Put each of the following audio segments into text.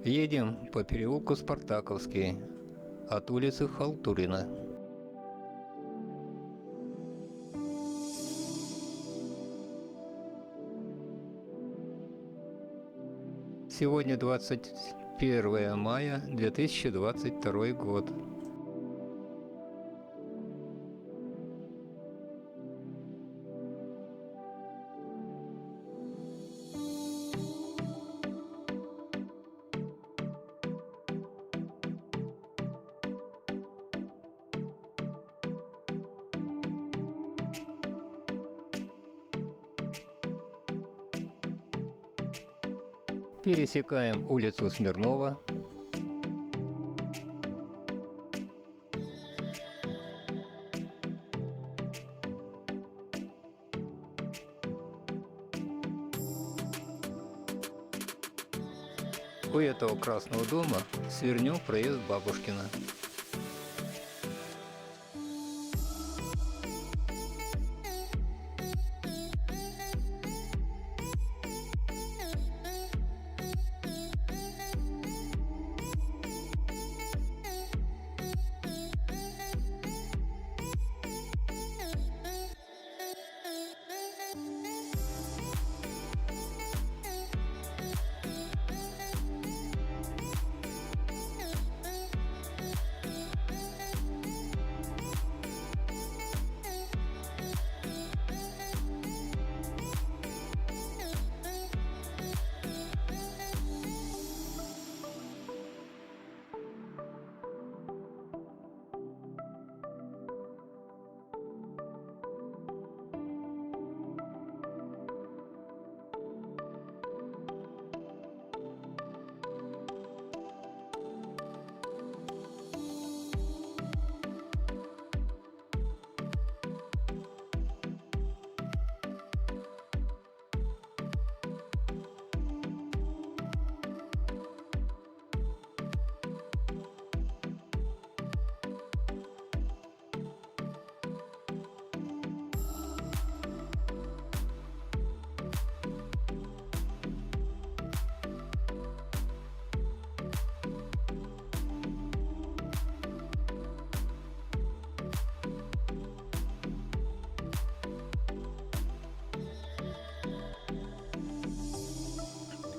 Едем по переулку Спартаковский от улицы Халтурина. Сегодня 21 мая 2022 год. Пересекаем улицу Смирнова. У этого красного дома свернем проезд Бабушкина.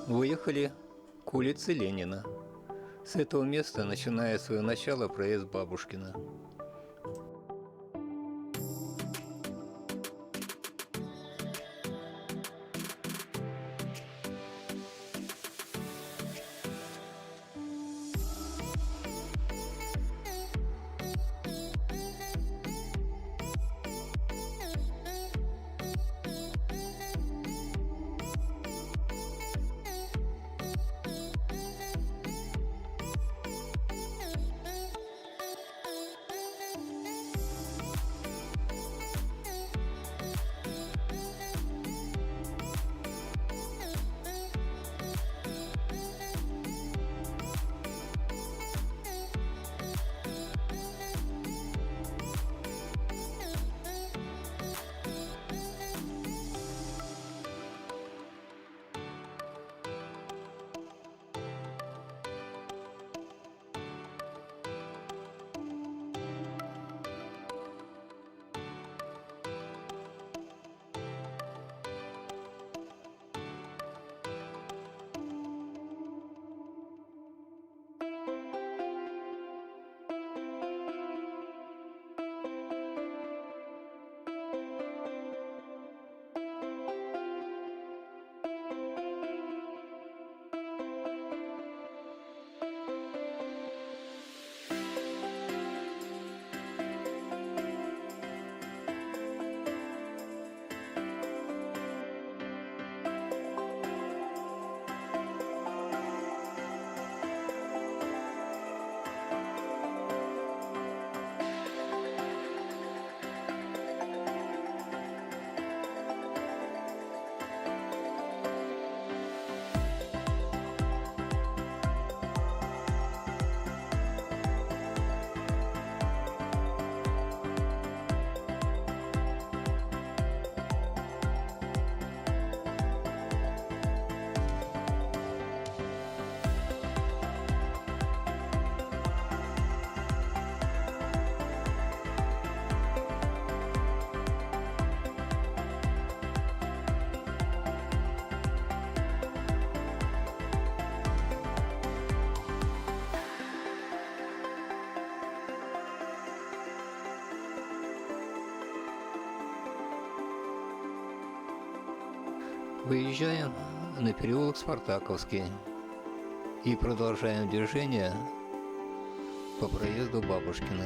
Выехали к улице Ленина. С этого места начиная свое начало проезд Бабушкина. Выезжаем на переулок Спартаковский и продолжаем движение по проезду Бабушкина.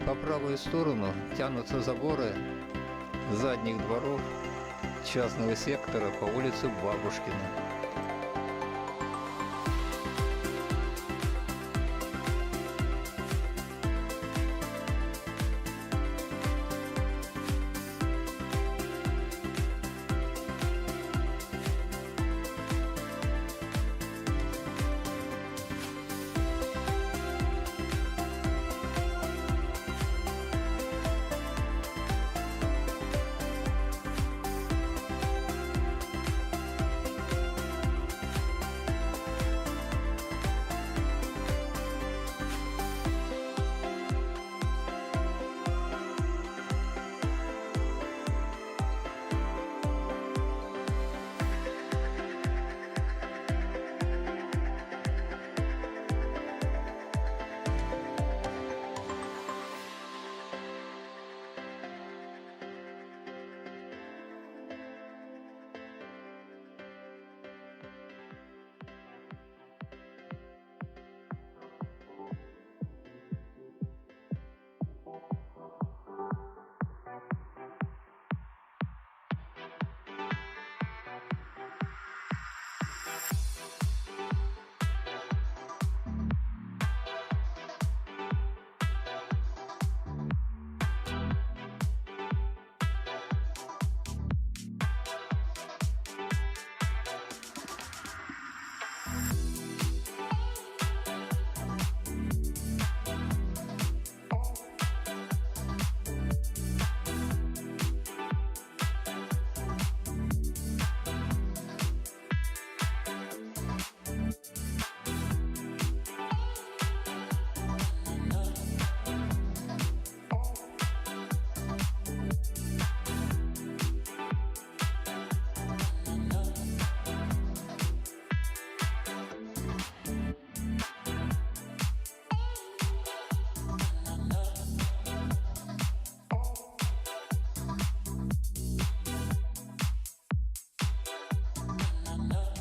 По правую сторону тянутся заборы задних дворов частного сектора по улице Бабушкина.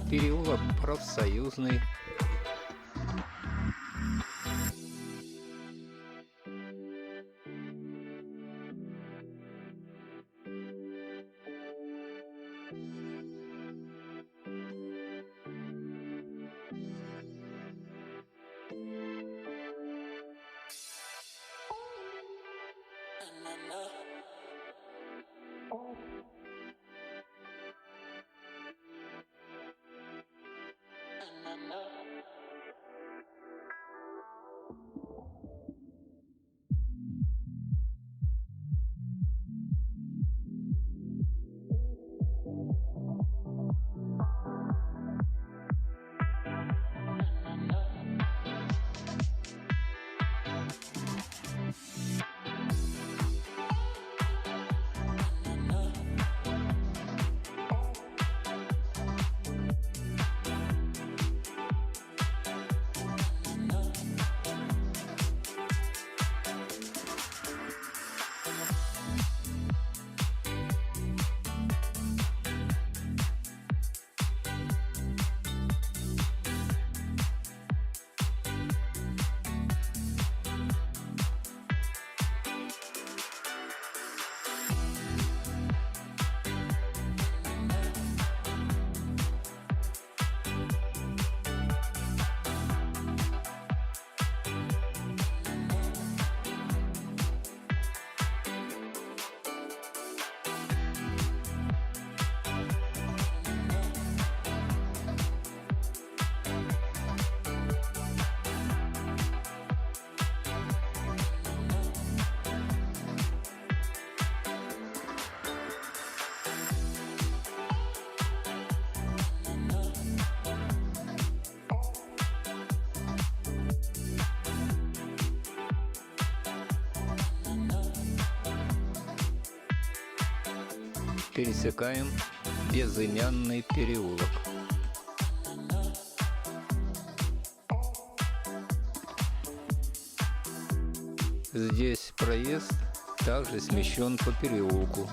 Переулок Профсоюзный. Пересекаем безымянный переулок. Здесь проезд также смещен по переулку.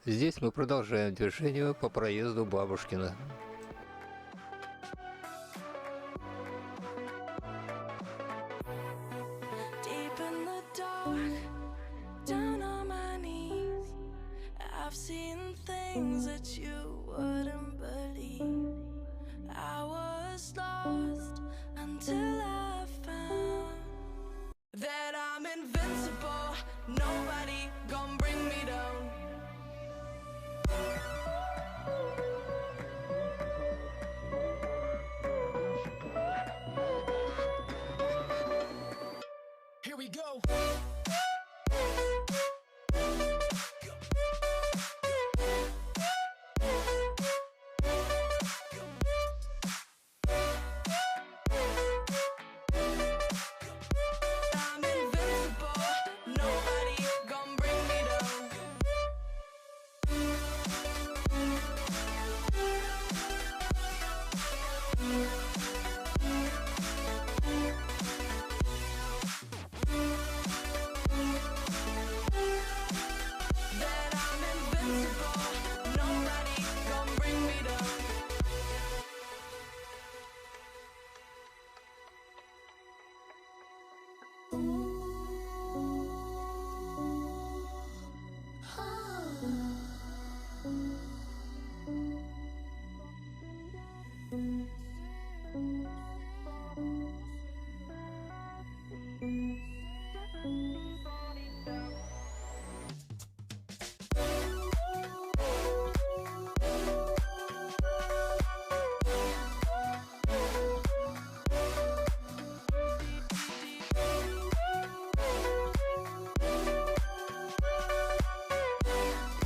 Здесь мы продолжаем движение по проезду Бабушкина.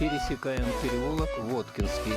Пересекаем переулок Воткинский.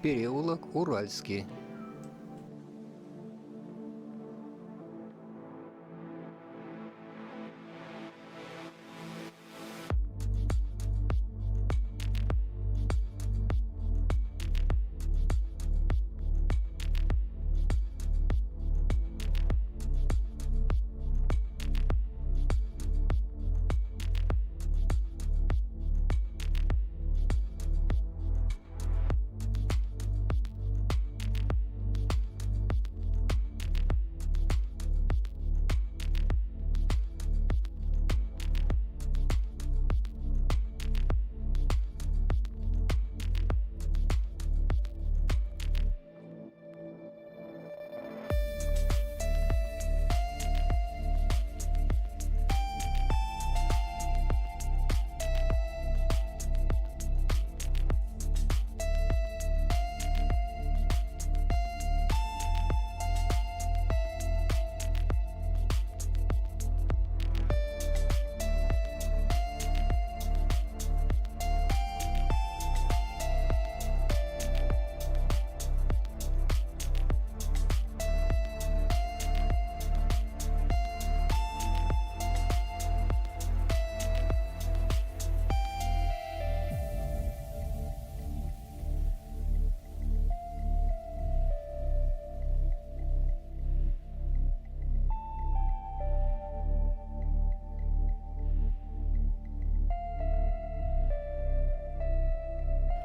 переулок Уральский.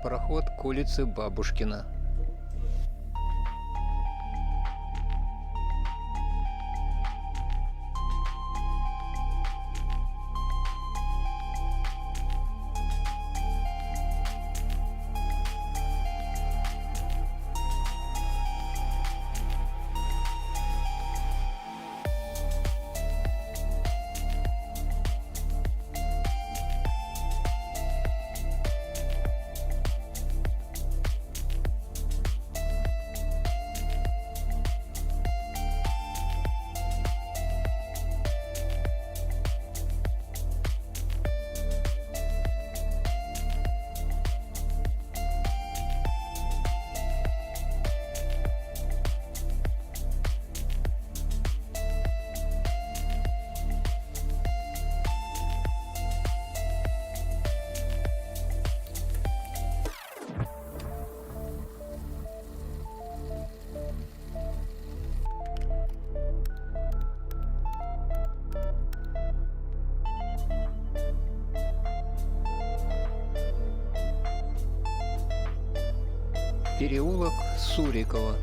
Проход к улице Бабушкина. Переулок Сурикова.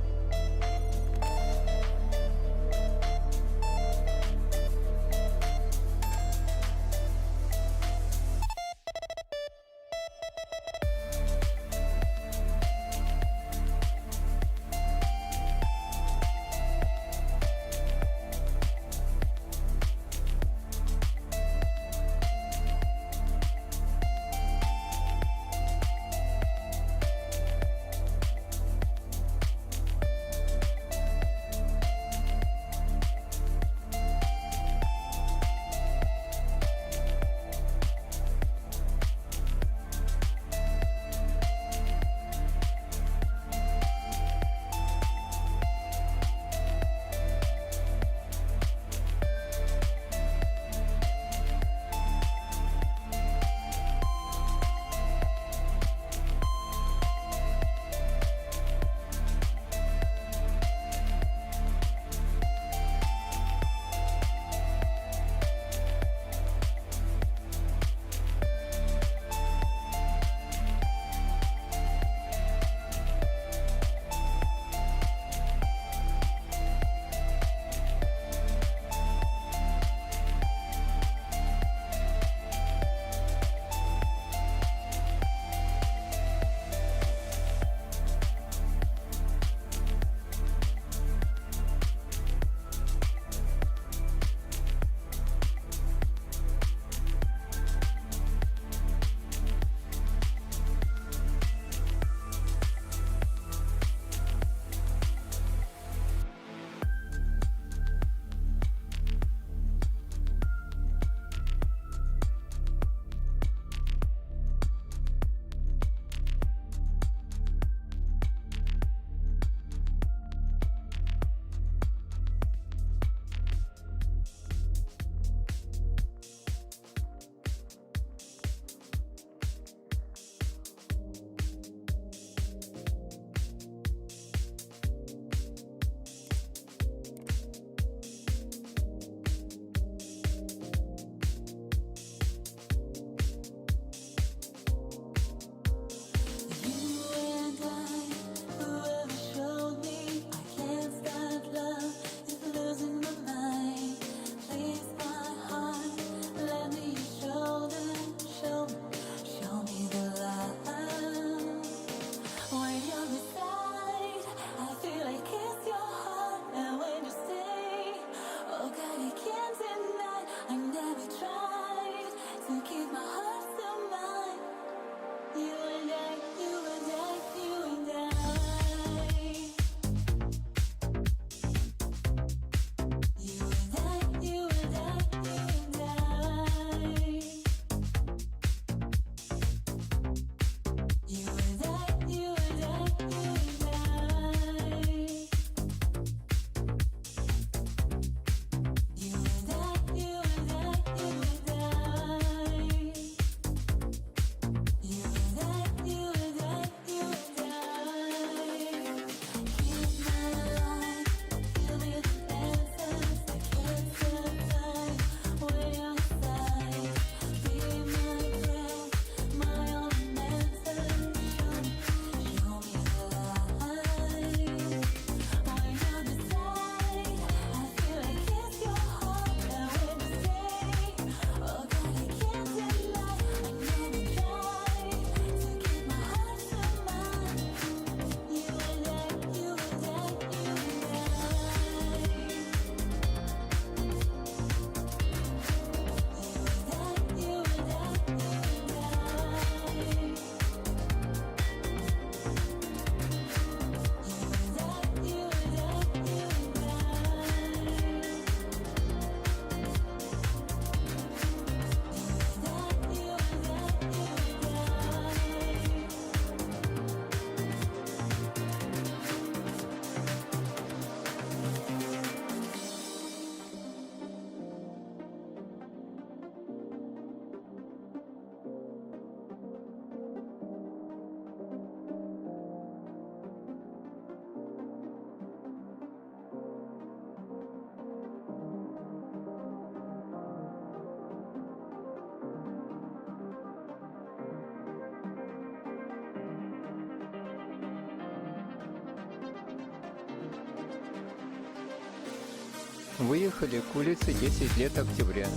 Выехали к улице 10 лет октября.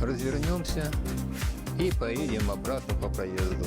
Развернемся и поедем обратно по проезду.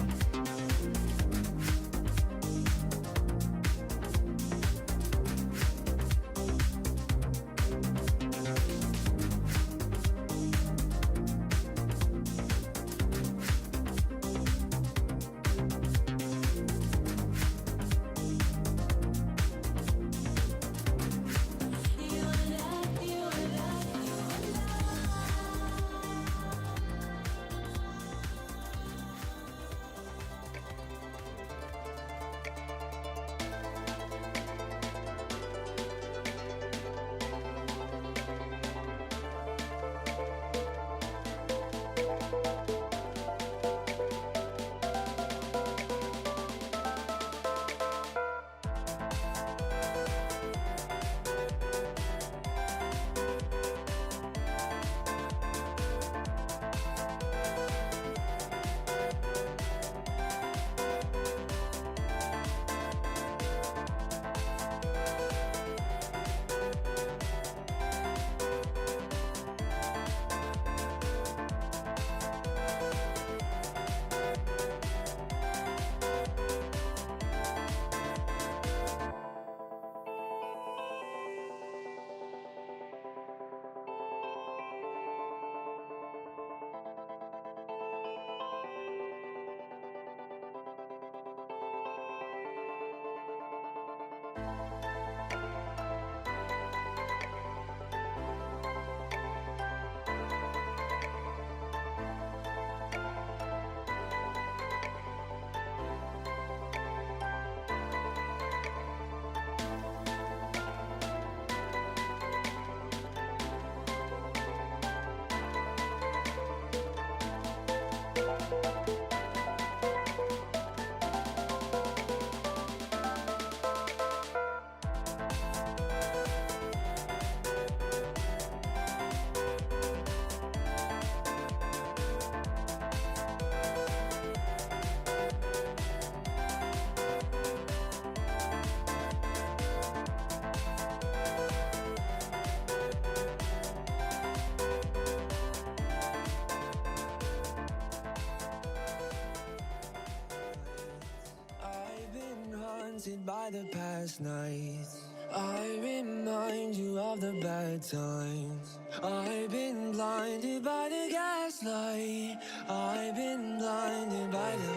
By the past nights, I remind you of the bad times. I've been blinded by the gaslight. I've been blinded by the...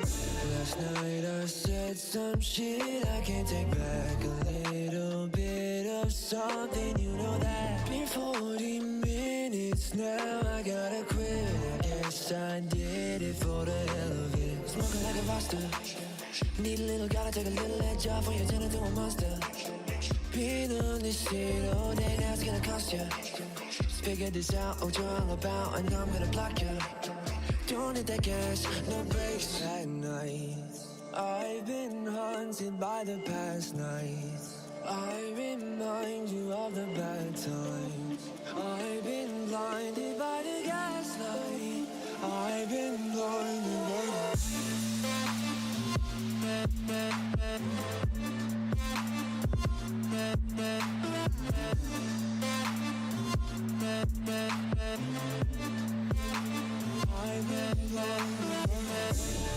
Last night I said some shit I can't take back. A little bit of something, you know that. Been 40 minutes now, I gotta quit. I guess I did it for the hell of it. Smoking like a monster. Need a little, gotta take a little edge off when you turn into a monster. Been on this shit all day, now it's gonna cost you. Just figured this out, what you're all about, and I'm gonna block you. Don't hit that gas, no brakes at night. I've been haunted by the past nights. I remind you of the bad times. I've been blinded by the gaslight. I've been blinded by the...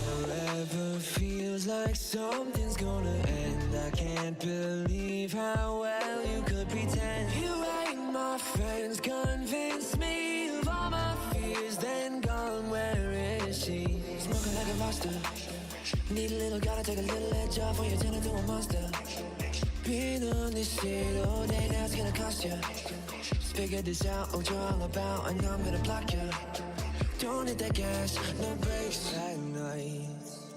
Forever feels like something's gonna end. I can't believe how well you could pretend. You ain't my friends, convince me of all my fears, then gone, where is she? Smoking like a monster. Need a little, gotta take a little edge off when you turn into a monster. Been on this shit all day, now it's gonna cost you. Just figured this out, what you're all about, and I'm gonna block you. Don't hit that gas, no brakes at night.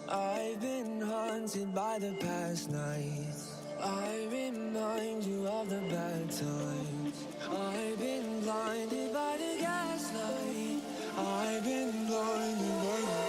I've been haunted by the past nights. I remind you of the bad times. I've been blinded by the gaslight. I've been blinded by the...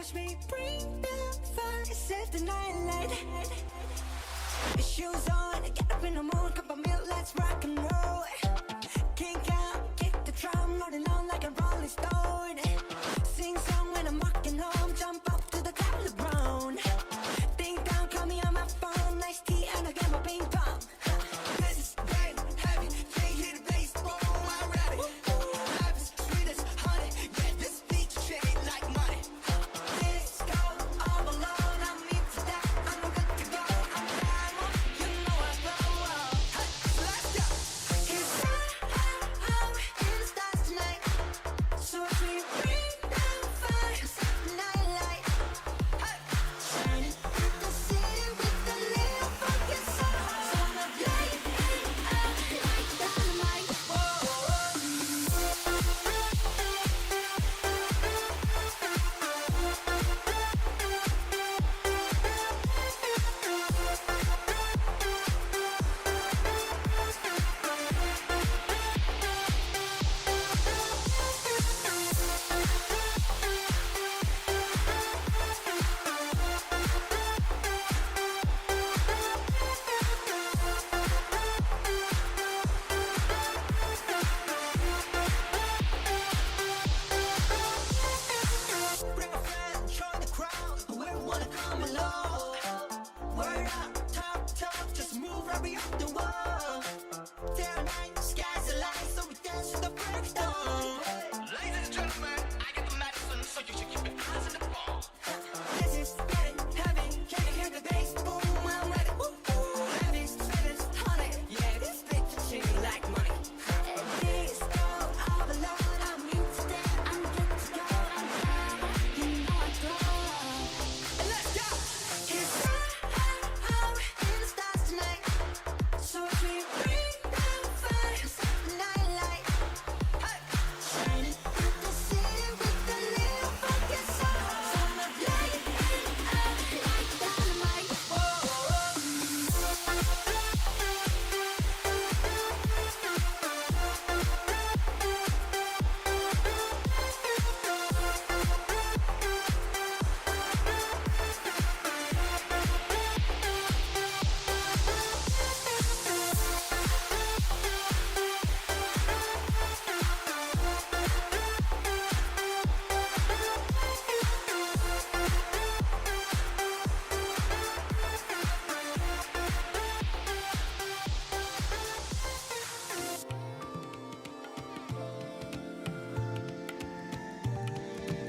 watch me bring the fire, set the night light. Shoes on, get up in the morning, cup of milk, let's rock and roll. Kick out, kick the drum, rolling on like a rolling stone. Sing song when I'm walking home, jump up to the top of the brown. Ding dong, call me on my phone, nice tea and I get my ping pong. This is great, heavy, can't hear the bass, boom, I'm ready. Life is sweet as honey, yeah, this beat shade like money. Let's go, all alone, I'm into that, I'm good to go, I'm down, you know I blow up. Hey, let's go. 'Cause I'm in the stars tonight, so watch me bring down fire, set the night light. Hey, shining through the city with a little funky soul. So I'ma light it up like dynamite. Bring a friend, join the crowd. We wanna come along. Word up, talk, just move right up the wall. Day or night, sky's the light, so we dance to the break of dawn. Ladies and gentlemen, I get the medicine, so you should keep your eyes on the ball. This is getting heavy, can you hear the bass? Boom, I'm ready. Heavy, sweet as honey, yeah, this bitch is cheap like money. This go all alone, I'm into that, I'm good to go, I'm high, you know I glow. Let's go! 'Cause I'm in the stars tonight, so watch me bring down fire, set the night light. Hey, shining through the city with a little funky soul. So I'ma light it up like dynamite.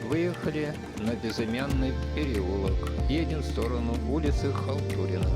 Выехали на безымянный переулок. Едем в сторону улицы Халтурина.